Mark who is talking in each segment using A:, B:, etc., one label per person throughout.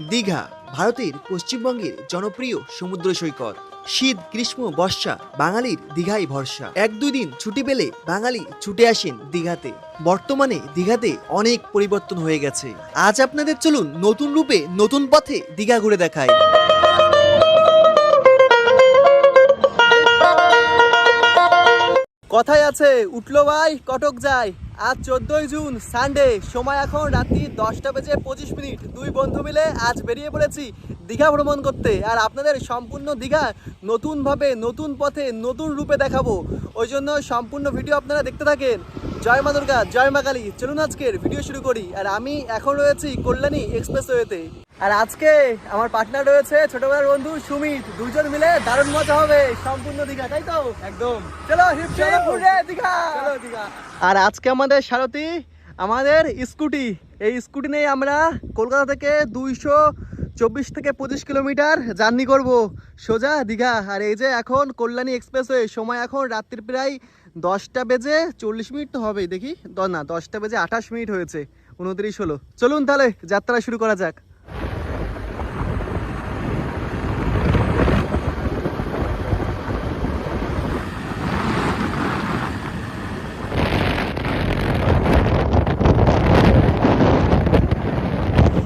A: দীঘা ভারতের পশ্চিমবঙ্গের জনপ্রিয় সমুদ্র সৈকত। শীত গ্রীষ্ম বর্ষা বাঙালির দীঘায় ভরসা। 1-2 দিন ছুটি পেলে বাঙালি ছুটে আসেন দীঘাতে। বর্তমানে দীঘাতে অনেক পরিবর্তন হয়ে গেছে। আজ আপনাদের চলুন নতুন রূপে নতুন পথে দীঘা ঘুরে দেখায়। কথায় আছে উঠলো ভাই কটক যায়। আজ 14ই জুন সানডে, সময় এখন রাত্রি 10:25। দুই বন্ধু মিলে আজ বেরিয়ে পড়েছি দীঘা ভ্রমণ করতে। আর আপনাদের সম্পূর্ণ দীঘা নতুনভাবে নতুন পথে নতুন রূপে দেখাবো। ওই জন্য সম্পূর্ণ ভিডিও আপনারা দেখতে থাকেন। জয় মা দুর্গা, জয় মা কালী। চলুন আজকের ভিডিও শুরু করি। আর আমি এখন রয়েছি কল্যাণী এক্সপ্রেসওয়েতে। আর আজকে আমার পার্টনার রয়েছে ছোটবেলার বন্ধু সুমিত। দুজন মিলে দারুণ মজা হবে সম্পূর্ণ দীঘা, তাই তো? একদম। চলো দীঘা। আর আজকে আমাদের সারথি আমাদের স্কুটি। এই স্কুটি নিয়ে আমরা কলকাতা থেকে 224 থেকে 25 কিলোমিটার জার্নি করব সোজা দীঘা। আর এই যে এখন কল্যাণী এক্সপ্রেসওয়ে, সময় এখন রাত্রির প্রায় 10:40 তো হবেই, দেখি না 10:28 হয়েছে, 29 হলো। চলুন তাহলে যাত্রা শুরু করা যাক।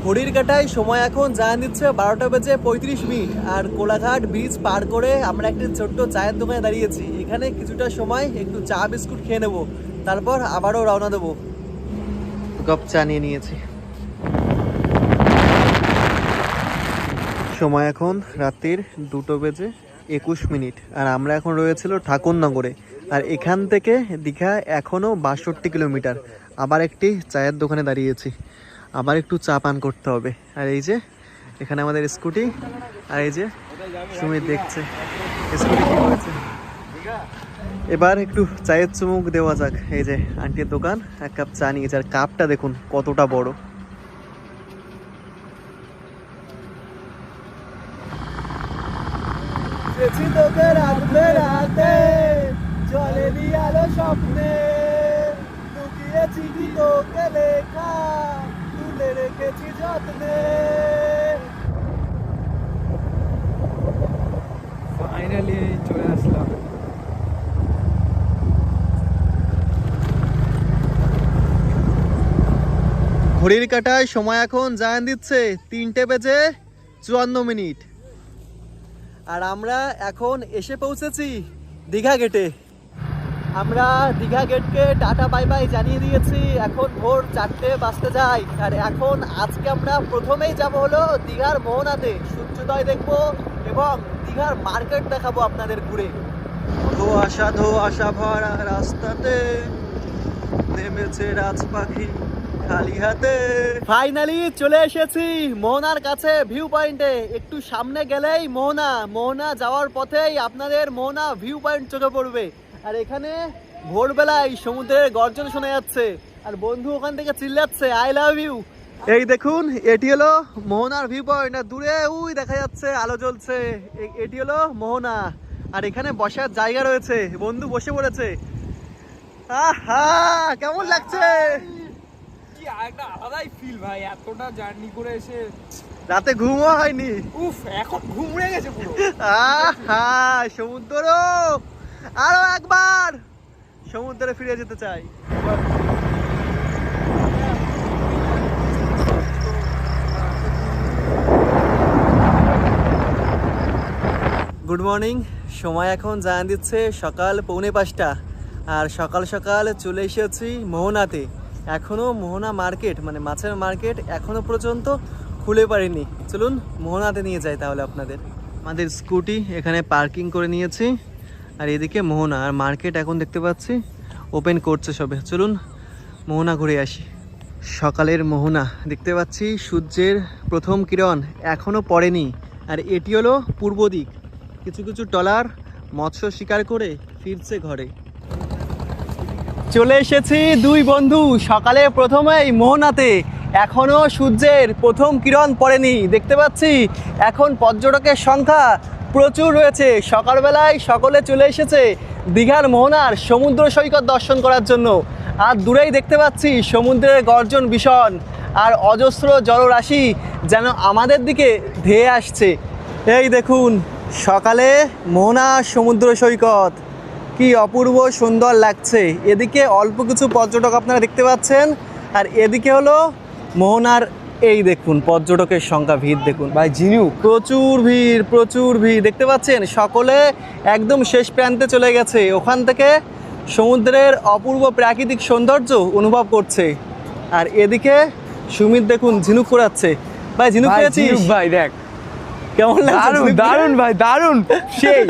A: ঘড়ির কাঁটায় সময় এখন জানিয়ে দিচ্ছে 12:35। আর কোলাঘাট ব্রিজ পার করে আমরা একটি ছোট্ট চায়ের দোকানে দাঁড়িয়েছি। এখানে কিছুটা সময় একটু চা বিস্কুট খেয়ে নেবো, তারপর আবারও রওনা দেবো। কাপ চা নিয়ে নিয়েছি। সময় এখন রাত্রির 2:21। আর আমরা এখন রয়েছিল ঠাকুরনগরে। আর এখান থেকে দীঘা এখনও 62 কিলোমিটার। আবার একটি চায়ের দোকানে দাঁড়িয়েছি, আবার একটু চা পান করতে হবে। আর এই যে এখানে আমাদের স্কুটি, আর এই যে সুমিত দেখছে স্কুটি কি হয়েছে। এবার একটু চায়ের চুমুক দেওয়া যাক। এই যে আন্টির দোকান, এক কাপ চা নিয়েছে। আর কাপটা দেখুন কতটা বড়। জলে দিয়ালো স্বপ্নে লুকিয়ে চিঠি তোকে লেখা, তুলে রেখেছি যত্নে।
B: ফাইনালি চলে আসলাম।
A: ঘড়ির কাঁটায় সময় এখন জানিয়ে দিচ্ছে 3:54। আর আমরা এখন এসে পৌঁছেছি দীঘা গেটে। আমরা দীঘা গেটকে টাটা বাই বাই জানিয়ে দিয়েছি। এখন ভোর 4টে বাজতে যায়। আর এখন আজকে আমরা প্রথমেই যাব হলো দীঘার মোহনাতে, সূর্যোদয় দেখবো এবং দীঘার মার্কেট দেখাবো আপনাদের ঘুরে। ধো আশা ভরা রাস্তাতে নেমেছে রাজ পাখি খালি হাতে। ফাইনালি চলে এসেছি মোহনার কাছে ভিউ পয়েন্টে। একটু সামনে গেলেই মোহনা যাওয়ার পথেই আপনাদের মোহনা ভিউ পয়েন্ট চোখে পড়বে। আর এখানে ভোরবেলায় সমুদ্রের গর্জন শোনা যাচ্ছে। আর বন্ধু ওখান থেকে চিল্লাচ্ছে আই লাভ ইউ। এই দেখুন এটি হলো মোহনার ভিউ পয়েন্ট। আর দূরে ওই দেখা যাচ্ছে আলো জ্বলছে, এটি হলো মোহনা। আর এখানে বসার জায়গা রয়েছে, বন্ধু বসে পড়েছে। আহা কেমন লাগছে?
B: একটা আলাদাই ফিল ভাই, এতটা জার্নি করে এসে
A: রাতে ঘুমও হয়নি।
B: উফ, এখন ঘুম উড়ে গেছে পুরো।
A: আহা সমুদ্র, আরো একবার সমুদ্রে ফিরে যেতে চাই। Good morning. সময় এখন জানিয়ে দিচ্ছে সকাল 4:45। আর সকাল সকাল চলে এসেছি মোহনাতে। এখনও মোহনা মার্কেট মানে মাছের মার্কেট এখনও পর্যন্ত খুলে পারিনি। চলুন মোহনাতে নিয়ে যাই তাহলে আপনাদের। আমাদের স্কুটি এখানে পার্কিং করে নিয়েছি। আর এদিকে মোহনা, আর মার্কেট এখন দেখতে পাচ্ছি ওপেন করছে সবে। চলুন মোহনা ঘুরে আসি। সকালের মোহনা দেখতে পাচ্ছি, সূর্যের প্রথম কিরণ এখনও পড়েনি। আর এটি হলো পূর্ব দিক। কিছু কিছু ট্রলার মৎস্য শিকার করে ফিরছে ঘরে। চলে এসেছি দুই বন্ধু সকালে প্রথমেই মোহনাতে। এখনও সূর্যের প্রথম কিরণ পড়েনি। দেখতে পাচ্ছি এখন পর্যটকের সংখ্যা প্রচুর রয়েছে। সকালবেলায় সকলে চলে এসেছে দীঘার মোহনার সমুদ্র সৈকত দর্শন করার জন্য। আর দূরেই দেখতে পাচ্ছি সমুদ্রের গর্জন ভীষণ। আর অজস্র জলরাশি যেন আমাদের দিকে ধেয়ে আসছে। এই দেখুন সকালে মোহনা সমুদ্র সৈকত, কি অপূর্ব সুন্দর লাগছে। এদিকে অল্প কিছু পর্যটক আপনারা দেখতে পাচ্ছেন, আর এদিকে হলো মোহনার এই দেখুন পর্যটকের সংখ্যা, ভিড় দেখুন
B: ভাই ঝিনুক
A: প্রচুর ভিড় দেখতে পাচ্ছেন। সকলে একদম শেষ প্রান্তে চলে গেছে, ওখান থেকে সমুদ্রের অপূর্ব প্রাকৃতিক সৌন্দর্য অনুভব করছে। আর এদিকে সুমিত দেখুন ঝিনুক কুড়াচ্ছে। ভাই ঝিনুক
B: ভাই
A: পেয়েছিস?
B: ঝিনুক ভাই দেখ,
A: কেমন লাগছে?
B: দারুণ
A: ঝিনুক পেয়ে?
B: দারুণ ভাই দারুণ, সেই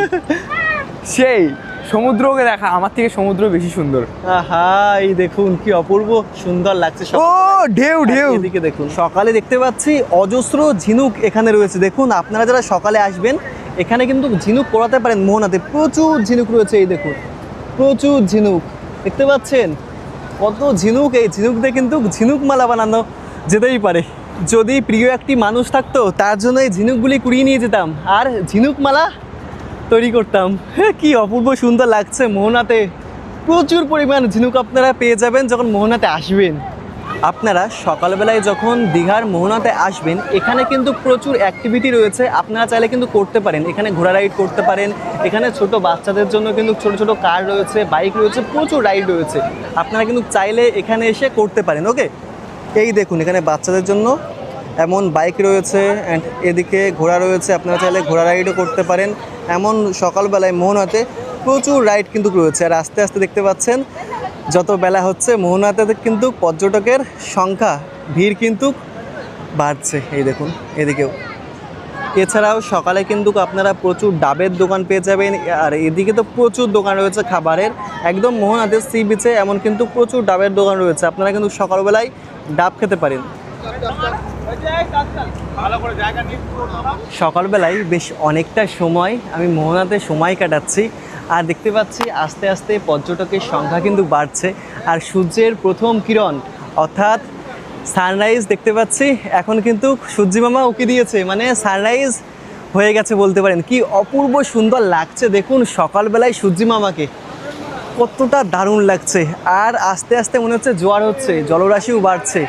B: সেই সমুদ্রকে দেখা, আমার থেকে সমুদ্র বেশি সুন্দর।
A: আহা এই দেখুন কি অপূর্ব সুন্দর লাগছে।
B: ও ঢেউ ঢেউ,
A: এদিকে দেখুন সকালে দেখতে পাচ্ছি অজস্র ঝিনুক এখানে রয়েছে। দেখুন আপনারা যারা সকালে আসবেন এখানে কিন্তু ঝিনুক পড়াতে পারেন মোহনাতে, প্রচুর ঝিনুক রয়েছে। এই দেখুন প্রচুর ঝিনুক দেখতে পাচ্ছেন, কত ঝিনুক। এই ঝিনুক দিয়ে কিন্তু ঝিনুক মালা বানানো যেতেই পারে। যদি প্রিয় একটি মানুষ থাকতো তার জন্য এই ঝিনুকগুলি কুড়িয়ে নিয়ে যেতাম আর ঝিনুক মালা তৈরি করতাম। কি অপূর্ব সুন্দর লাগছে মোহনাতে, প্রচুর পরিমাণ ঝিনুক আপনারা পেয়ে যাবেন যখন মোহনাতে আসবেন। আপনারা সকালবেলায় যখন দীঘার মোহনাতে আসবেন এখানে কিন্তু প্রচুর অ্যাক্টিভিটি রয়েছে, আপনারা চাইলে কিন্তু করতে পারেন। এখানে ঘোড়া রাইড করতে পারেন, এখানে ছোট বাচ্চাদের জন্য কিন্তু ছোট ছোট কার রয়েছে, বাইক রয়েছে, প্রচুর রাইড রয়েছে। আপনারা কিন্তু চাইলে এখানে এসে করতে পারেন। ওকে, এই দেখুন এখানে বাচ্চাদের জন্য এমন বাইক রয়েছে, অ্যান্ড এদিকে ঘোড়া রয়েছে, আপনারা চাইলে ঘোড়া রাইডও করতে পারেন। এমন সকালবেলায় মোহনাতে প্রচুর রাইড কিন্তু রয়েছে। আর আস্তে আস্তে দেখতে পাচ্ছেন যত বেলা হচ্ছে মোহনাতে কিন্তু পর্যটকের সংখ্যা, ভিড় কিন্তু বাড়ছে। এই দেখুন এদিকেও। এছাড়াও সকালে কিন্তু আপনারা প্রচুর ডাবের দোকান পেয়ে যাবেন, আর এদিকে তো প্রচুর দোকান রয়েছে খাবারের। একদম মোহনাতে সি বিচে এমন কিন্তু প্রচুর ডাবের দোকান রয়েছে, আপনারা কিন্তু সকালবেলায় ডাব খেতে পারেন। সকালবেলায় বেশ অনেকটা সময় আমি মোহনাতে সময় কাটাচ্ছি, আর দেখতে পাচ্ছি আস্তে আস্তে পর্যটকের সংখ্যা কিন্তু বাড়ছে। আর সূর্যের প্রথম কিরণ অর্থাৎ সানরাইজ দেখতে পাচ্ছি, এখন কিন্তু সূর্যি মামা উকি দিয়েছে, মানে সানরাইজ হয়ে গেছে বলতে পারেন। কি অপূর্ব সুন্দর লাগছে দেখুন সকালবেলায় সূর্যি মামাকে, কতটা দারুণ লাগছে। আর আস্তে আস্তে মনে হচ্ছে জোয়ার হচ্ছে, জলরাশিও বাড়ছে।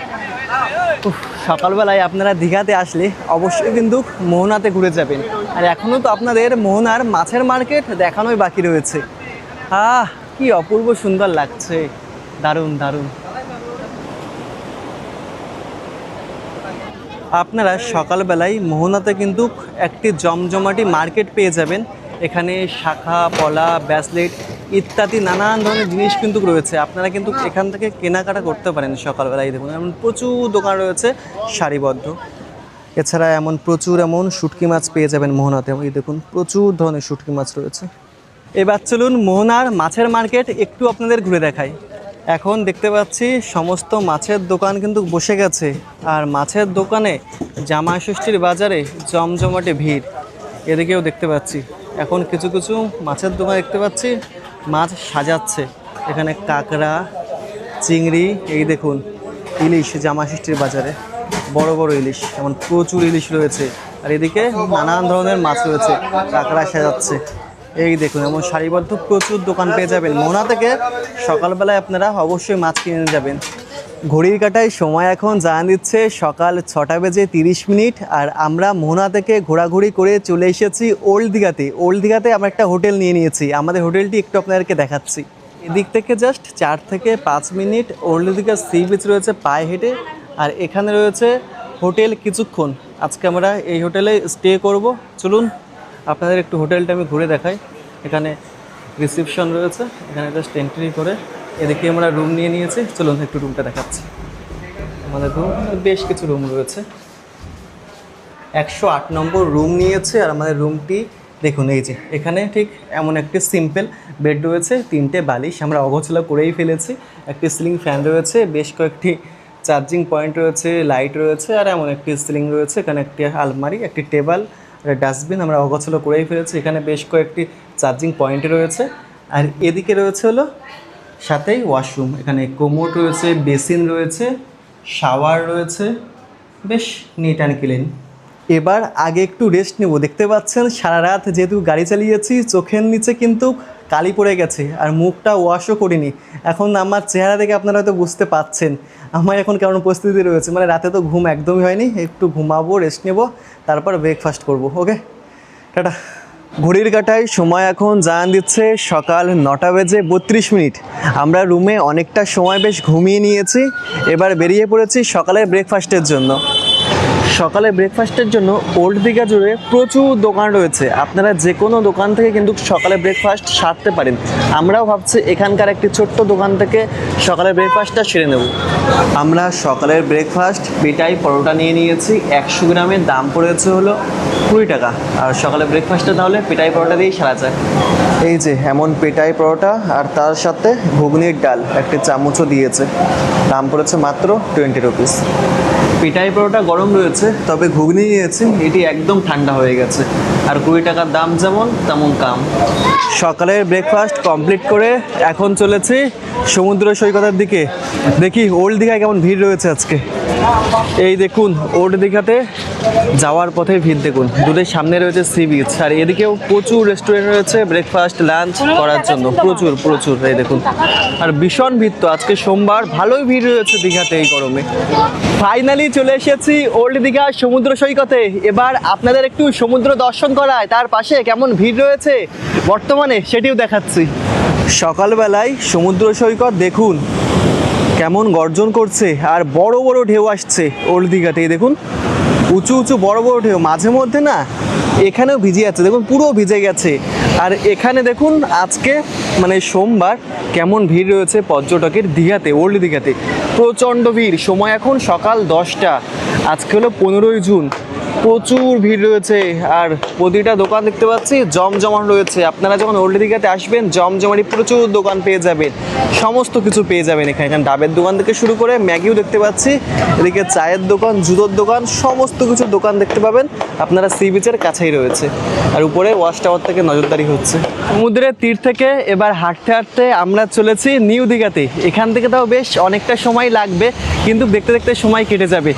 A: সকালবেলায় আপনারা দীঘাতে আসলে অবশ্যই কিন্তু মোহনাতে ঘুরে যাবেন। আর এখনও তো আপনাদের মোহনার মাছের মার্কেট দেখানোই বাকি রয়েছে। কি অপূর্ব সুন্দর লাগছে, দারুণ দারুণ। আপনারা সকালবেলায় মোহনাতে কিন্তু একটি জমজমাটি মার্কেট পেয়ে যাবেন। এখানে শাখা, পলা, ব্যাসলেট ইত্যাদি নানান ধরনের জিনিস কিন্তু রয়েছে, আপনারা কিন্তু এখান থেকে কেনাকাটা করতে পারেন সকালবেলায়। দেখুন এমন প্রচুর দোকান রয়েছে সারিবদ্ধ। এছাড়া এমন শুটকি মাছ পেয়ে যাবেন মোহনাতে। এই দেখুন প্রচুর ধরনের শুটকি মাছ রয়েছে। এবার চলুন মোহনার মাছের মার্কেট একটু আপনাদের ঘুরে দেখাই। এখন দেখতে পাচ্ছি সমস্ত মাছের দোকান কিন্তু বসে গেছে, আর মাছের দোকানে জামাই ষষ্ঠীর বাজারে জমজমাটে ভিড়। এদিকেও দেখতে পাচ্ছি এখন কিছু কিছু মাছের দোকান দেখতে পাচ্ছি মাছ সাজাচ্ছে। এখানে কাঁকড়া, চিংড়ি, এই দেখুন ইলিশ জামাই ষষ্ঠীর বাজারে, বড় বড় ইলিশ, এমন প্রচুর ইলিশ রয়েছে। আর এদিকে নানান ধরনের মাছ রয়েছে, কাঁকড়া সাজাচ্ছে। এই দেখুন এমন সারিবদ্ধ প্রচুর দোকান পেয়ে যাবেন মোহনা থেকে। সকালবেলায় আপনারা অবশ্যই মাছ কিনে যাবেন। ঘড়ির কাঁটায় সময় এখন জানা দিচ্ছে সকাল 6টা বেজে 30 মিনিট, আর আমরা মোহনা থেকে ঘোরাঘুরি করে চলে এসেছি ওল্ড দীঘাতে। ওল্ড দীঘাতে আমরা একটা হোটেল নিয়ে নিয়েছি, আমাদের হোটেলটি একটু আপনাদেরকে দেখাচ্ছি। এদিক থেকে জাস্ট 4 থেকে 5 minute old Digha sea beach রয়েছে পায়ে হেঁটে, আর এখানে রয়েছে হোটেল কিছুক্ষণ। আজকে আমরা এই হোটেলে স্টে করব। চলুন আপনাদের একটু হোটেলটা আমি ঘুরে দেখাই। এখানে রিসেপশন রয়েছে, এখানে জাস্ট এন্ট্রি করে এদিকে আমরা রুম নিয়ে নিয়েছি। চলুন একটু রুমটা দেখাচ্ছি। আমাদের রুম বেশ কিছু রুম রয়েছে, 108 নম্বর রুম নিয়েছে। আর আমাদের রুমটি দেখুন, এই যে এখানে ঠিক এমন একটি সিম্পল বেড রয়েছে, 3টে বালিশ আমরা অগোছালো করেই ফেলেছি, একটি সিলিং ফ্যান রয়েছে, বেশ কয়েকটি চার্জিং পয়েন্ট রয়েছে, লাইট রয়েছে, আর এমন একটি সিলিং রয়েছে। এখানে একটি আলমারি, একটি টেবিল, ডাস্টবিন আমরা অগোছালো করেই ফেলেছি। এখানে বেশ কয়েকটি চার্জিং পয়েন্ট রয়েছে। আর এদিকে রয়েছে হলো সাথেই ওয়াশরুম, এখানে কোমোড রয়েছে, বেসিন রয়েছে, শাওয়ার রয়েছে, বেশ নিট অ্যান্ড ক্লিন। এবার আগে একটু রেস্ট নেব। দেখতে পাচ্ছেন সারা রাত যেহেতু গাড়ি চালিয়েছি, চোখের নিচে কিন্তু কালি পড়ে গেছে আর মুখটা ওয়াশও করিনি। এখন আমার চেহারা দেখে আপনারা হয়তো বুঝতে পাচ্ছেন আমার এখন কেমন পরিস্থিতি রয়েছে। মানে রাতে তো ঘুম একদমই হয়নি, একটু ঘুমাবো, রেস্ট নেবো, তারপর ব্রেকফাস্ট করবো। ওকে, টাটা। ঘড়ির কাঁটায় সময় এখন জানান দিচ্ছে সকাল 9:32। আমরা রুমে অনেকটা সময় বেশ ঘুমিয়ে নিয়েছি, এবার বেরিয়ে পড়েছি সকালের ব্রেকফাস্টের জন্য। সকালে ব্রেকফাস্টের জন্য ওল্ড দীঘা জুড়ে প্রচুর দোকান রয়েছে, আপনারা যে কোনো দোকান থেকে কিন্তু সকালে ব্রেকফাস্ট সারতে পারেন। আমরাও ভাবছি এখানকার একটি ছোট্ট দোকান থেকে সকালের ব্রেকফাস্টটা সেরে নেব। আমরা সকালের ব্রেকফাস্ট পেটাই পরোটা নিয়ে নিয়েছি, 100 গ্রামের দাম পড়েছে হলো 20 টাকা। আর সকালে ব্রেকফাস্টটা তাহলে পেটাই পরোটা দিয়েই সারা যায়। এই যে এমন পেটাই পরোটা আর তার সাথে ঘুগনির ডাল একটি চামচও দিয়েছে, দাম পড়েছে মাত্র 20 রুপিস। পেটাই পরোটা গরম রয়েছে, তবে ঘুগনি নিয়েছি, এটি একদম ঠান্ডা হয়ে গেছে। আর 20 টাকার দাম যেমন তেমন কাম। সকালের ব্রেকফাস্ট কমপ্লিট করে এখন চলেছি সমুদ্র সৈকতের দিকে। দেখি ওল্ড দীঘায় কেমন ভিড় রয়েছে আজকে। এই দেখুন ওল্ড দীঘাতে যাওয়ার পথে ভিড় দেখুন, দূরের সামনে রয়েছে সি বিচ, আর এদিকেও প্রচুর রেস্টুরেন্ট রয়েছে ব্রেকফাস্ট লাঞ্চ করার জন্য, প্রচুর প্রচুর। এই দেখুন, আর ভীষণ ভিড় তো আজকে সোমবার, ভালোই ভিড় রয়েছে দীঘাতে এই গরমে। ফাইনালি চলে এসেছি ওল্ড দীঘা সমুদ্র সৈকতে। এবার আপনাদের একটু সমুদ্র দর্শন করায়, তার পাশে কেমন ভিড় রয়েছে বর্তমানে সেটিও দেখাচ্ছি। সকালবেলায় সমুদ্র সৈকত দেখুন কেমন গর্জন করছে, আর বড় বড় ঢেউ আসছে ওল্ড দীঘাতে। দেখুন উঁচু উঁচু বড় বড় ঢেউ, মাঝে মধ্যে না এখানেও ভিজে যাচ্ছে, দেখুন পুরো ভিজে গেছে। আর এখানে দেখুন আজকে মানে সোমবার কেমন ভিড় রয়েছে পর্যটকের দীঘাতে, ওল্ড দীঘাতে প্রচণ্ড ভিড়। সময় এখন সকাল 10টা, আজকে হলো 15ই জুন, প্রচুর ভিড় রয়েছে। আর প্রতিটা দোকান দেখতে পাচ্ছি জমজমাট রয়েছে। আপনারা যখন ওল্ড দীঘাতে আসবেন জমজমাটি প্রচুর দোকান পেয়ে যাবেন, সমস্ত কিছু পেয়ে যাবেন এখানে। এখানে ডাবের দোকান থেকে শুরু করে ম্যাগিও দেখতে পাচ্ছি, এদিকে চায়ের দোকান, জুতোর দোকান, সমস্ত কিছু দোকান দেখতে পাবেন। আপনারা সি বিচের কাছেই রয়েছে, আর উপরে ওয়াচ টাওয়ার থেকে নজরদারি হচ্ছে। সমুদ্রের তীর থেকে এবার হাঁটতে হাঁটতে আমরা চলেছি নিউ দীঘাতে। এখান থেকে তাও বেশ অনেকটা সময় লাগবে, কিন্তু দেখতে দেখতে সময় কেটে যাবে।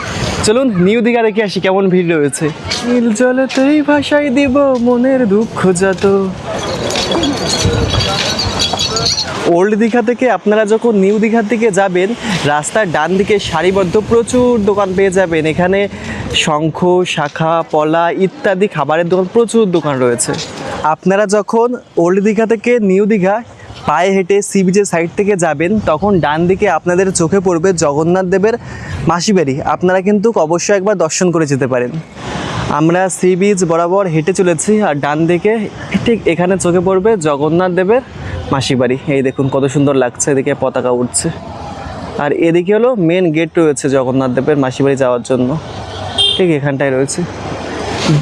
A: চলুন নিউ দীঘা দেখে আসি কেমন ভিড় রয়েছে। নীল জলেতেই ভাষাই দিব মনের দুঃখ যত। ওল্ড দীঘা থেকে আপনারা যখন নিউ দীঘার দিকে যাবেন, রাস্তার ডান দিকে সারিবদ্ধ প্রচুর দোকান পেয়ে যাবেন। এখানে শঙ্খ, শাখা, পলা ইত্যাদি খাবারের দোকান, প্রচুর দোকান রয়েছে। আপনারা যখন ওল্ড দীঘা থেকে নিউ দীঘা পায়ে হেঁটে সি বিচের সাইড থেকে যাবেন, তখন ডান দিকে আপনাদের চোখে পড়বে জগন্নাথ দেবের মাসি বাড়ি। আপনারা কিন্তু অবশ্যই একবার দর্শন করে যেতে পারেন। আমরা সি বিচ বরাবর হেঁটে চলেছি, আর ডান দিকে ঠিক এখানে চোখে পড়বে জগন্নাথ দেবের মাসি বাড়ি। এই দেখুন কত সুন্দর লাগছে, এদিকে পতাকা উঠছে। আর এদিকে হলো মেন গেট রয়েছে জগন্নাথ দেবের মাসি বাড়ি যাওয়ার জন্য, ঠিক এখানটায় রয়েছে।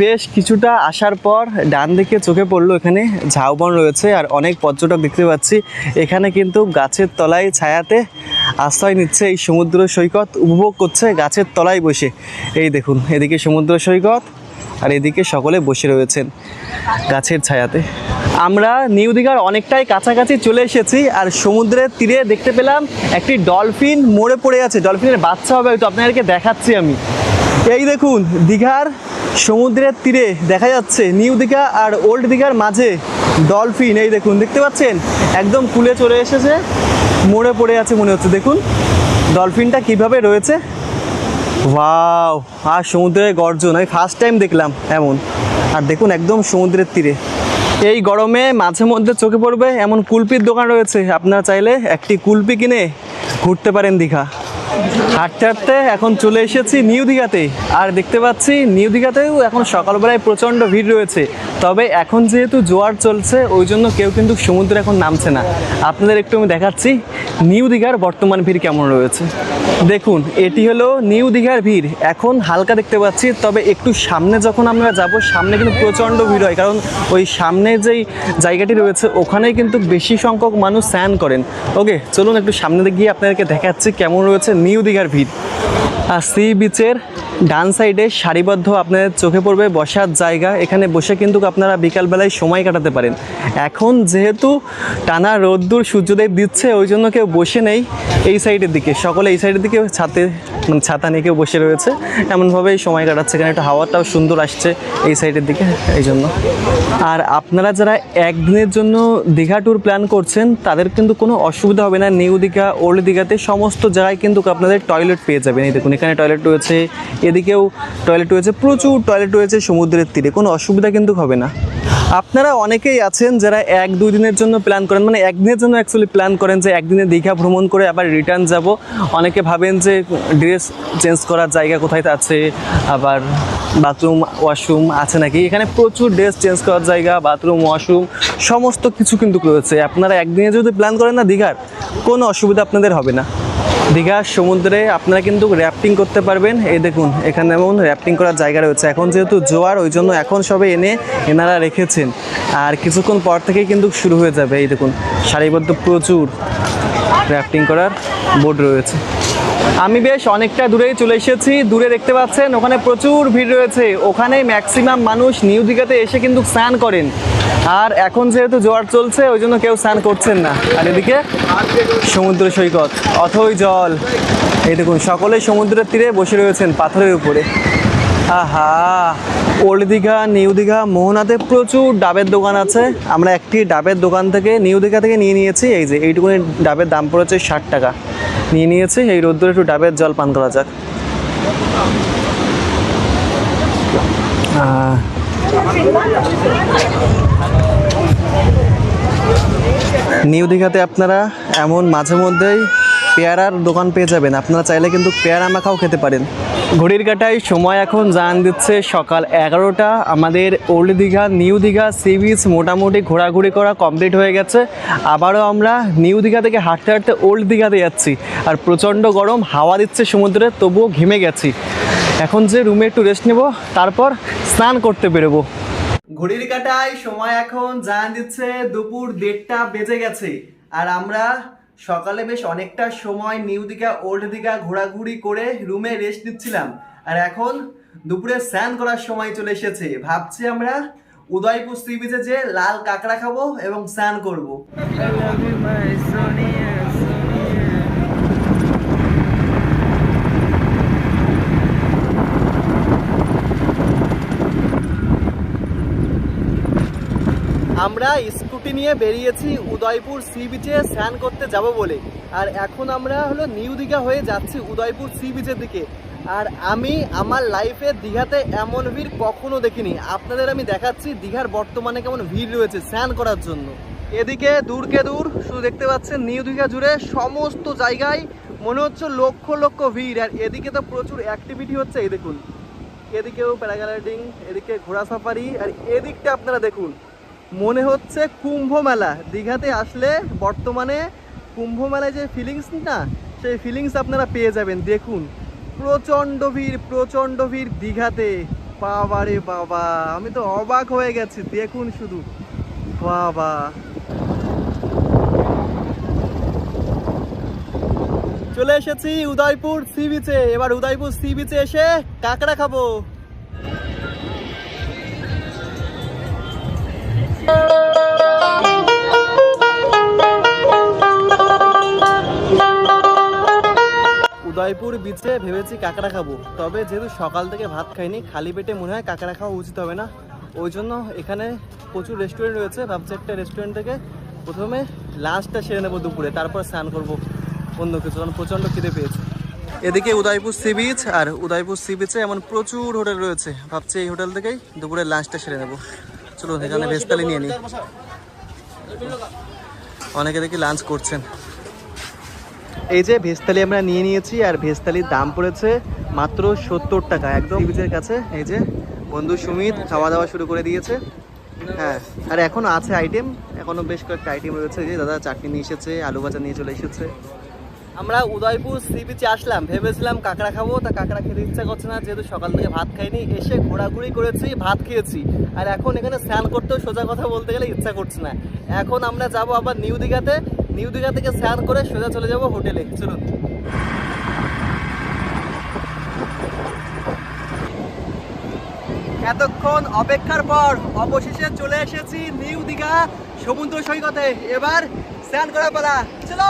A: বেশ কিছুটা আসার পর ডান দিকে চোখে পড়লো এখানে ঝাউবন রয়েছে, আর অনেক পর্যটক দেখতে পাচ্ছি এখানে কিন্তু গাছের তলায় ছায়াতে আশ্রয় নিচ্ছে, এই সমুদ্র সৈকত উপভোগ করছে গাছের তলায় বসে। এই দেখুন এদিকে সমুদ্র সৈকত, আর এদিকে সকলে বসে রয়েছেন গাছের ছায়াতে। আমরা নিউ দীঘার অনেকটাই কাছাকাছি চলে এসেছি, আর সমুদ্রের তীরে দেখতে পেলাম একটি ডলফিন মরে পড়ে আছে। ডলফিনের বাচ্চা হবে, তো আপনাদেরকে দেখাচ্ছি আমি। এই দেখুন দীঘার সমুদ্রের তীরে দেখা যাচ্ছে নিউ দীঘা আর ওল্ড দীঘার মাঝে ডলফিন। এই দেখুন দেখতে পাচ্ছেন একদম কুলে চলে এসেছে, মরে পড়ে আছে মনে হচ্ছে। দেখুন ডলফিনটা কিভাবে রয়েছে, ওয়াও! আর সমুদ্রের গর্জন আমি ফার্স্ট টাইম দেখলাম এমন। আর দেখুন একদম সমুদ্রের তীরে। এই গরমে মাঝে মধ্যে চোখে পড়বে এমন কুলপির দোকান রয়েছে, আপনারা চাইলে একটি কুলপি কিনে ঘুরতে পারেন দীঘা। হাঁটতে হাঁটতে এখন চলে এসেছি নিউ দীঘাতে, আর দেখতে পাচ্ছি নিউ দীঘাতেও এখন সকালবেলায় প্রচণ্ড ভিড় রয়েছে। তবে এখন যেহেতু জোয়ার চলছে ওই জন্য কেউ কিন্তু সমুদ্রে এখন নামছে না। আপনাদের একটু আমি দেখাচ্ছি নিউ দীঘার বর্তমান ভিড় কেমন রয়েছে। দেখুন এটি হলো নিউ দীঘার ভিড়, এখন হালকা দেখতে পাচ্ছি, তবে একটু সামনে যখন আমরা যাব সামনে কিন্তু প্রচণ্ড ভিড় হয়, কারণ ওই সামনে যেই জায়গাটি রয়েছে ওখানেই কিন্তু বেশি সংখ্যক মানুষ স্নান করেন। ওকে চলুন একটু সামনে গিয়ে আপনাদেরকে দেখাচ্ছি কেমন রয়েছে নিউ দীঘার ভিড়। আর সি বিচের ডান সাইডে সারিবদ্ধ আপনাদের চোখে পড়বে বসার জায়গা, এখানে বসে কিন্তু আপনারা বিকালবেলায় সময় কাটাতে পারেন। এখন যেহেতু টানা রোদ্দুর সূর্যদেব দিচ্ছে, ওই জন্য কেউ বসে নেই এই সাইডের দিকে, সকলে এই সাইডের দিকে ছাতা নিয়ে কেউ বসে রয়েছে, এমনভাবেই সময় কাটাচ্ছে। এখানে একটু হাওয়াটাও সুন্দর আসছে এই সাইডের দিকে, এই জন্য। আর আপনারা যারা একদিনের জন্য দীঘা ট্যুর প্ল্যান করছেন তাদের কিন্তু কোনো অসুবিধা হবে না। নিউ দীঘা, ওল্ড দীঘাতে সমস্ত জায়গায় কিন্তু আপনাদের টয়লেট পেয়ে যাবেন। এই দেখুন, এখানে টয়লেট রয়েছে, এদিকেও টয়লেট রয়েছে, প্রচুর টয়লেট রয়েছে সমুদ্রের তীরে, কোনো অসুবিধা কিন্তু হবে না। আপনারা অনেকেই আছেন যারা 1-2 দিনের জন্য প্ল্যান করেন, মানে একদিনের জন্য অ্যাকচুয়ালি প্ল্যান করেন যে একদিনে দীঘা ভ্রমণ করে আবার রিটার্ন যাব। অনেকে ভাবেন যে ড্রেস চেঞ্জ করার জায়গা কোথায় আছে, আবার বাথরুম ওয়াশরুম আছে নাকি। এখানে প্রচুর ড্রেস চেঞ্জ করার জায়গা, বাথরুম ওয়াশরুম সমস্ত কিছু কিন্তু রয়েছে। আপনারা একদিনে যদি প্ল্যান করেন না দীঘার, কোনো অসুবিধা আপনাদের হবে না। দীঘার সমুদ্রে আপনারা কিন্তু র্যাফটিং করতে পারবেন। এই দেখুন, এখানে এমন র্যাফটিং করার জায়গা রয়েছে। এখন যেহেতু জোয়ার, ওই জন্য এখন সবে এনারা রেখেছেন, আর কিছুক্ষণ পর থেকেই কিন্তু শুরু হয়ে যাবে। এই দেখুন, সারিবদ্ধ প্রচুর র্যাফটিং করার বোর্ড রয়েছে। আমি বেশ অনেকটা দূরেই চলে এসেছি। দূরে দেখতে পাচ্ছেন ওখানে প্রচুর ভিড় রয়েছে। ওখানে ম্যাক্সিমাম মানুষ নিউ দীঘাতে এসে কিন্তু স্নান করেন, আর এখন যেহেতু জোয়ার চলছে ওই জন্য কেউ স্নান করছেন না। আর এদিকে সমুদ্র সৈকত, অথই জল। এই দেখুন, সকলেই সমুদ্রের তীরে বসে রয়েছেন পাথরের উপরে। আহা, ওল্ড দীঘা, নিউ দীঘা, মোহনাতে প্রচুর ডাবের দোকান আছে। আমরা একটি ডাবের দোকান থেকে নিউ দীঘা থেকে নিয়ে নিয়েছি। এই যে এইটুকুনি ডাবের দাম পড়েছে 60 টাকা, নিয়ে নিয়েছি। এই রোদ্দুরে একটু ডাবের জল পান করা যাক। নিউ দীঘাতে আপনারা এমন মাঝে মধ্যেই পেয়ারার দোকান পেয়ে যাবেন। আপনারা চাইলে কিন্তু পেয়ারা মাখাও খেতে পারেন। ঘড়ির কাঁটায় সময় এখন জানান দিচ্ছে সকাল 11টা। আমাদের old Digha, new Digha sea beach মোটামুটি ঘোরাঘুরি করা কমপ্লিট হয়ে গেছে। আবারও আমরা নিউ দীঘা থেকে হাঁটতে হাঁটতে ওল্ড দীঘাতে যাচ্ছি। আর প্রচণ্ড গরম, হাওয়া দিচ্ছে সমুদ্রে, তবুও ঘেমে গেছি। এখন যে রুমে একটু রেস্ট নেব, তারপর স্নান করতে বেরোবো। ঘড়ির কাঁটায় সময় এখন জানান দিচ্ছে দুপুর 1:30 বেজে গেছে। আর আমরা সকালে বেশ অনেকটা সময় নিউ দীঘা, ওল্ড দীঘা ঘোরাঘুরি করে রুমে রেস্ট নিচ্ছিলাম। আর এখন দুপুরে স্নান করার সময় চলে এসেছে। ভাবছি আমরা উদয়পুর সি বিচে যে লাল কাঁকড়া খাবো এবং স্নান করবো। আমরা স্কুটি নিয়ে বেরিয়েছি উদয়পুর সি বিচে স্নান করতে যাব বলে। আর এখন আমরা হলো নিউ দীঘা হয়ে যাচ্ছি উদয়পুর সি বিচের দিকে। আর আমি আমার লাইফে দীঘাতে এমন ভিড় কখনো দেখিনি। আপনাদের আমি দেখাচ্ছি দীঘার বর্তমানে কেমন ভিড় রয়েছে স্নান করার জন্য। এদিকে দূরকে দূর শুধু দেখতে পাচ্ছেন নিউ দীঘা জুড়ে সমস্ত জায়গায় মনে হচ্ছে লক্ষ লক্ষ ভিড়। আর এদিকে তো প্রচুর অ্যাক্টিভিটি হচ্ছে। এই দেখুন, এদিকেও প্যারাগ্লাইডিং, এদিকে ঘোড়া সাফারি, আর এদিকটা আপনারা দেখুন, মনে হচ্ছে কুম্ভ মেলা। দীঘাতে আসলে বর্তমানে কুম্ভ মেলায় যে ফিলিংস না, সেই ফিলিংস আপনারা পেয়ে যাবেন। দেখুন, প্রচণ্ড ভিড় দীঘাতে। বাবা রে বাবা, আমি তো অবাক হয়ে গেছি। দেখুন শুধু, বাবা। চলে এসেছি উদয়পুর সি বিচে। এবার উদয়পুর সি বিচে এসে কাঁকড়া খাবো। উদয়পুর বিচে ভেবেছি কাঁকড়া খাবো, তবে যেহেতু সকাল থেকে ভাত খাইনি, খালি পেটে মনে হয় কাঁকড়া খাওয়া উচিত হবে না। ওই জন্য এখানে প্রচুর রেস্টুরেন্ট রয়েছে। ভাবছি একটা রেস্টুরেন্ট থেকে প্রথমে লাঞ্চটা সেরে নেবো দুপুরে, তারপর স্নান করবো অন্য কিছু, কারণ প্রচণ্ড খিদে পেয়েছে। এদিকে উদয়পুর সি বিচ, আর উদয়পুর সি বিচে এমন প্রচুর হোটেল রয়েছে। ভাবছি এই হোটেল থেকেই দুপুরে লাঞ্চটা সেরে নেবো। চলুন, এখানে ভেজ থালি নিয়ে নিই। অনেকে দেখি লাঞ্চ করছেন। এই যে ভেজ থালি আমরা নিয়ে নিয়েছি, আর ভেজ থালির দাম পড়েছে মাত্র 70 টাকা, একদম বিচের কাছে। এই যে বন্ধু সুমিত খাওয়া দাওয়া শুরু করে দিয়েছে। হ্যাঁ, আর এখনও আছে আইটেম, এখনও বেশ কয়েকটা আইটেম রয়েছে। যে দাদা চাটনি নিয়ে এসেছে, আলু ভাজা নিয়ে চলে এসেছে। আমরা উদয়পুর সি বিচে আসলাম, ভেবেছিলাম কাঁকড়া খাবো, তা কাঁকড়া খেতে ইচ্ছা করছে না, যেহেতু সকাল থেকে ভাত খাইনি। এসে ঘোরাঘুরি করেছি, ভাত খেয়েছি, আর এখন এখানে স্নান করতেও সোজা কথা বলতে গেলে ইচ্ছা করছে না। এখন আমরা যাব আবার নিউ দীঘাতে। নিউ দীঘা থেকে স্নান করে সোজা চলে যাব হোটেলে। চলুন। এতক্ষণ অপেক্ষার পর অবশেষে চলে এসেছি নিউ দীঘা সমুদ্র সৈকতে। এবার স্নান করা পালা, চলো।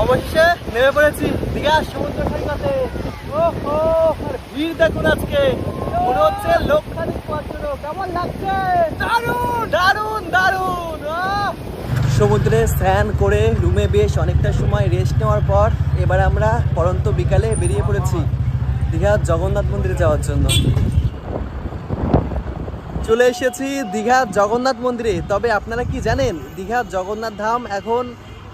A: অবশেষে নেমে পড়েছি দীঘা সমুদ্র সৈকতে। ওহো, আর ভিড় দেখুন আজকে, মনে হচ্ছে লক্ষাধিক পর্যটক। কেমন লাগছে? দারুণ দারুণ দারুণ। সমুদ্রে স্নান করে রুমে বেশ অনেকটা সময় রেস্ট নেওয়ার পর এবার আমরা পরন্ত বিকালে বেরিয়ে পড়েছি দীঘা জগন্নাথ মন্দিরে যাওয়ার জন্য। চলে এসেছি দীঘা জগন্নাথ মন্দিরে। তবে আপনারা কি জানেন, দীঘা জগন্নাথ ধাম এখন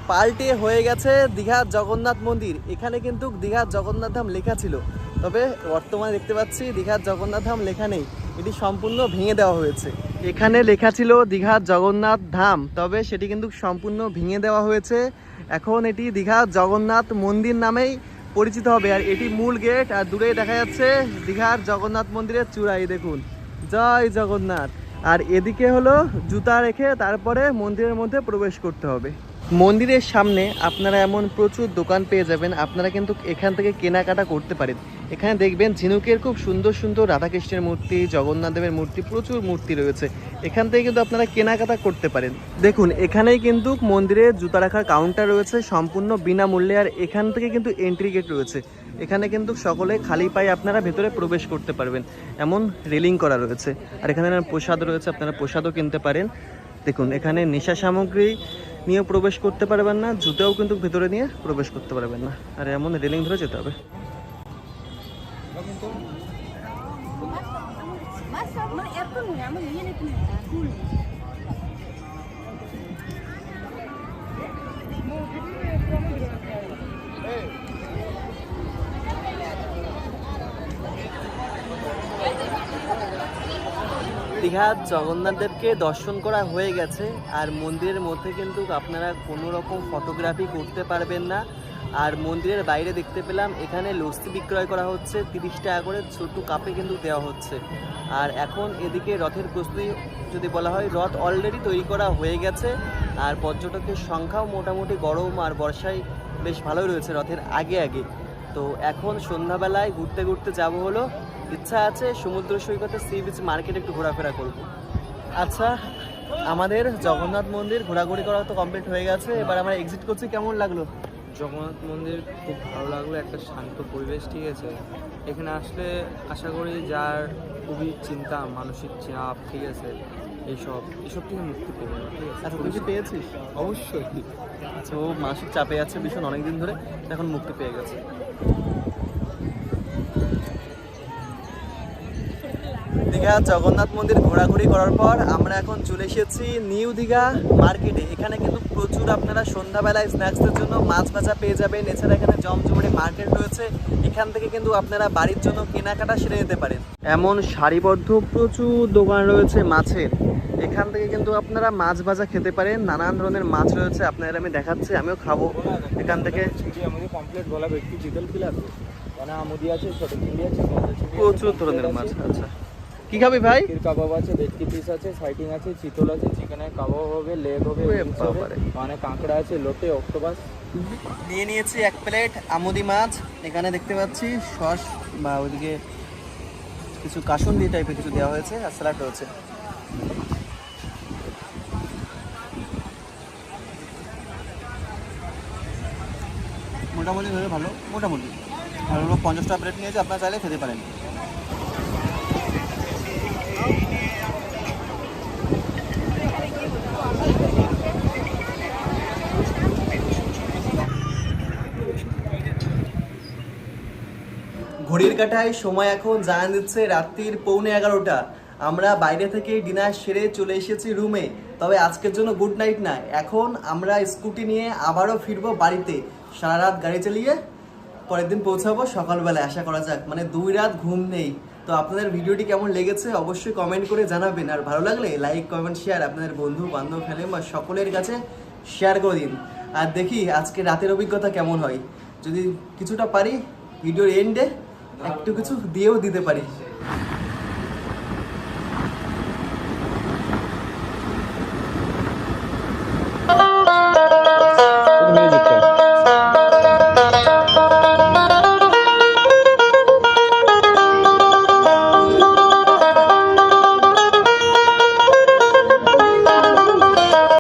A: পাল্টে হয়ে গেছে দীঘা জগন্নাথ মন্দির। এখানে কিন্তু দীঘা জগন্নাথ ধাম লেখা ছিল, তবে বর্তমানে দেখতে পাচ্ছি দীঘা জগন্নাথ ধাম লেখা নেই, এটি সম্পূর্ণ ভেঙে দেওয়া হয়েছে। এখানে লেখা ছিল দীঘা জগন্নাথ ধাম, তবে সেটি কিন্তু সম্পূর্ণ ভেঙে দেওয়া হয়েছে। এখন এটি দীঘা জগন্নাথ মন্দির নামেই পরিচিত হবে। আর এটি মূল গেট, আর দূরে দেখা যাচ্ছে দীঘার জগন্নাথ মন্দিরের চূড়াই দেখুন, জয় জগন্নাথ। আর এদিকে হলো জুতা রেখে তারপরে মন্দিরের মধ্যে প্রবেশ করতে হবে। মন্দিরের সামনে আপনারা এমন প্রচুর দোকান পেয়ে যাবেন, আপনারা কিন্তু এখান থেকে কেনাকাটা করতে পারেন। এখানে দেখবেন ঝিনুকের খুব সুন্দর সুন্দর রাধাকৃষ্ণের মূর্তি, জগন্নাথ দেবের মূর্তি, প্রচুর মূর্তি রয়েছে। এখান থেকে কিন্তু আপনারা কেনাকাটা করতে পারেন। দেখুন এখানেই কিন্তু মন্দিরে জুতা রাখার কাউন্টার রয়েছে সম্পূর্ণ বিনামূল্যে। আর এখান থেকে কিন্তু এন্ট্রি গেট রয়েছে, এখানে কিন্তু সকলে খালি পায়ে আপনারা ভেতরে প্রবেশ করতে পারবেন, এমন রেলিং করা রয়েছে। আর এখানে প্রসাদ রয়েছে, আপনারা প্রসাদও কিনতে পারেন। দেখুন এখানে নেশা সামগ্রী নিয়ে প্রবেশ করতে পারবেন না, জুতাও কিন্তু ভেতরে নিয়ে প্রবেশ করতে পারবেন না। আর এমন রেলিং ধরে যেতে হবে। দীঘা জগন্নাথ দেবকে দর্শন করা হয়ে গেছে। আর মন্দিরের মধ্যে কিন্তু আপনারা কোনো রকম ফটোগ্রাফি করতে পারবেন না। আর মন্দিরের বাইরে দেখতে পেলাম এখানে লস্যি বিক্রয় করা হচ্ছে 30 টাকা করে, ছোটো কাপে কিন্তু দেওয়া হচ্ছে। আর এখন এদিকে রথের প্রস্তুতি যদি বলা হয়, রথ অলরেডি তৈরি করা হয়ে গেছে। আর পর্যটকের সংখ্যাও মোটামুটি গরম আর বর্ষায় বেশ ভালোই রয়েছে রথের আগে আগে। তো এখন সন্ধ্যাবেলায় ঘুরতে ঘুরতে যাব হলো, ইচ্ছা আছে সমুদ্র সৈকতে সি বিচ মার্কেট একটু ঘোরাফেরা করব। আচ্ছা, আমাদের জগন্নাথ মন্দির ঘোরাঘুরি করা তো কমপ্লিট হয়ে গেছে, এবার আমরা এক্সিট করছি। কেমন লাগলো?
B: জগন্নাথ মন্দির খুব ভালো লাগলো, একটা শান্ত পরিবেশ, ঠিক আছে। এখানে আসলে আশা করি যার খুবই চিন্তা, মানসিক চাপ, ঠিক আছে, এইসব থেকে মুক্তি পেয়ে যাবে, ঠিক আছে।
A: আচ্ছা, তুই কি পেয়েছিস?
B: অবশ্যই।
A: আচ্ছা, ও মানসিক চাপে আছে ভীষণ অনেকদিন ধরে, এখন মুক্তি পেয়ে গেছে। দীঘা জগন্নাথ মন্দির ঘোরাঘুরি করার পর আমরা এখন চলে এসেছি নিউ দীঘা মার্কেটে। এখানে কিন্তু প্রচুর আপনারা সন্ধ্যাবেলায় স্ন্যাক্সের জন্য মাছ ভাজা পেয়ে যাবেন। এছাড়া এখানে জমজমাটি মার্কেট রয়েছে, এখান থেকে কিন্তু আপনারা বাড়ির জন্য কেনাকাটা সেরে নিতে পারেন। এমন সারিবদ্ধ প্রচুর দোকান রয়েছে মাছের, এখান থেকে কিন্তু আপনারা মাছ ভাজা খেতে পারেন। নানান ধরনের মাছ রয়েছে, আপনাদের আমি দেখাচ্ছি, আমিও খাবো এখান থেকে।
B: আমাকে কমপ্লিট বলা ব্যক্তি চিতল ফিল আছে, মানে আমুদি আছে, ছোট চিংড়ি আছে,
A: প্রচুর ধরনের মাছ। আচ্ছা, কি খাবি ভাই?
B: কাবাব আছে, ভেটকি পিস আছে, সাইটিং আছে, চিতল আছে, চিকেনের কাবাব হবে, লেগ হবে, মানে কাঁকড়া আছে, লোটে, অক্টোপাস।
A: নিয়ে নিয়েছি 1 প্লেট আমুদি মাছ। এখানে দেখতে পাচ্ছি সস বা ওইদিকে কিছু কাসুন্দি টাইপের কিছু দেওয়া হয়েছে, আর স্যালাড রয়েছে। মোটামুটি ধরে ভালো, মোটামুটি ভালো। 50 টাকা প্লেট নিয়েছে, আপনারা চাইলে খেতে পারেন। ঘড়ির কাঁটায় সময় এখন জানা দিচ্ছে রাত্রির 11:15। আমরা বাইরে থেকে ডিনার সেরে চলে এসেছি রুমে। তবে আজকের জন্য গুড নাইট না, এখন আমরা স্কুটি নিয়ে আবারও ফিরবো বাড়িতে। সারা রাত গাড়ি চালিয়ে পরের দিন পৌঁছাবো সকালবেলায়, আশা করা যাক। মানে 2 রাত ঘুম নেই। তো আপনাদের ভিডিওটি কেমন লেগেছে অবশ্যই কমেন্ট করে জানাবেন। আর ভালো লাগলে লাইক, কমেন্ট, শেয়ার আপনাদের বন্ধু বান্ধব, ফ্যামিলি বা সকলের কাছে শেয়ার করে দিন। আর দেখি আজকে রাতের অভিজ্ঞতা কেমন হয়। যদি কিছুটা পারি ভিডিওর এন্ডে একটু কিছু দিয়েও দিতে পারি।